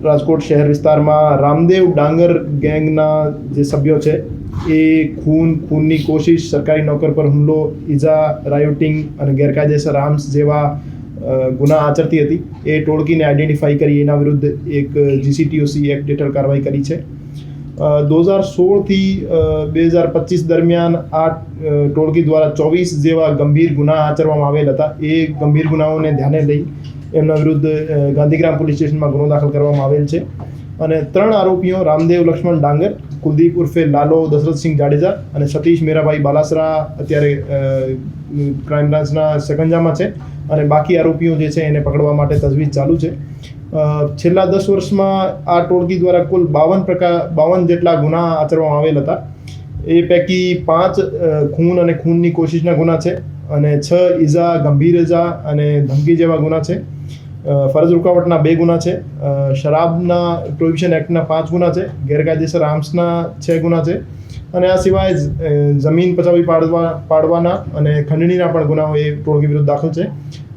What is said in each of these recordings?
રાજકોટ શહેર વિસ્તારમાં રામદેવ ડાંગર ગેંગના જે સભ્યો છે એ ખૂનની કોશિશ, સરકારી નોકર પર હુમલો, ઈજા, રાયોટિંગ અને ગેરકાયદેસર આર્મ્સ જેવા ગુના આચરતી હતી. એ ટોળકીને આઈડેન્ટિફાઈ કરી એના વિરુદ્ધ એક જીસીટીઓસી એક્ટ હેઠળ કાર્યવાહી કરી છે. 2016થી 2025 દરમિયાન આ ટોળકી દ્વારા 24 જેવા ગંભીર ગુના આચરવામાં આવેલ હતા. એ ગંભીર ગુનાઓને ધ્યાને લઈ એમના વિરુદ્ધ ગાંધીગ્રામ પોલીસ સ્ટેશનમાં ગુનો દાખલ કરવામાં આવેલ છે. અને 3 આરોપીઓ રામદેવ લક્ષ્મણ ડાંગર, કુલદીપ ઉર્ફે લાલો દશરથસિંહ જાડેજા અને સતીશ મેરાભાઈ બાલાસરા અત્યારે ક્રાઇમ બ્રાન્ચના સકંજામાં છે. અને બાકી આરોપીઓ જે છે એને પકડવા માટે તજવીજ ચાલુ છે. છેલ્લા 10 વર્ષમાં આ ટોળકી દ્વારા કુલ 52 જેટલા ગુના આચરવામાં આવેલ હતા. એ પૈકી 5 ખૂન અને ખૂનની કોશિશના ગુના છે અને 6 ઈજા, ગંભીર ઈજા અને ધમકી જેવા ગુના છે. ફરજ રૂકાવટના 2 ગુના છે. શરાબના પ્રોહિબિશન એક્ટના 5 ગુના છે. ગેરકાયદેસર આર્મ્સના 6 ગુના છે. અને આ સિવાય જમીન પચાવી પાડવાના અને ખંડણીના પણ ગુનાઓ એ ટોળકી વિરુદ્ધ દાખલ છે.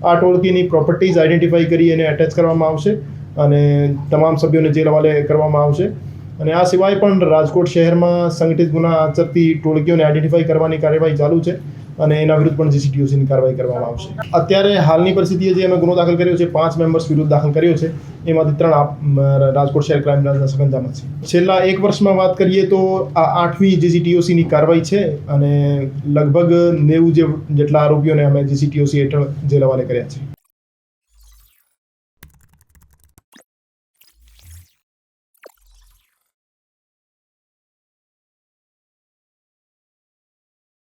આ ટોળકીની પ્રોપર્ટીઝ આઈડેન્ટિફાઈ કરી એને અટેચ કરવામાં આવશે અને તમામ સભ્યોને જેલ હવાલે કરવામાં આવશે. અને આ સિવાય પણ રાજકોટ શહેરમાં સંગઠિત ગુના આચરતી ટોળકીઓને આઈડેન્ટિફાઈ કરવાની કાર્યવાહી ચાલુ છે અને એના વિરુદ્ધ પણ જીસીટીઓસીની કાર્યવાહી કરવામાં આવશે. અત્યારે હાલની પરિસ્થિતિએ જે અમે ગુનો દાખલ કર્યો છે, 5 મેમ્બર્સ વિરુદ્ધ દાખલ કર્યો છે, એમાંથી 3 રાજકોટ શહેર ક્રાઇમ બ્રાન્ચના સકંજામાં છે. છેલ્લા 1 વર્ષમાં વાત કરીએ તો આ 8મી જીસીટીઓસીની કાર્યવાહી છે અને લગભગ 90 જેટલા આરોપીઓને અમે જીસીટીઓસી હેઠળ જેલ હવાલે કર્યા છે.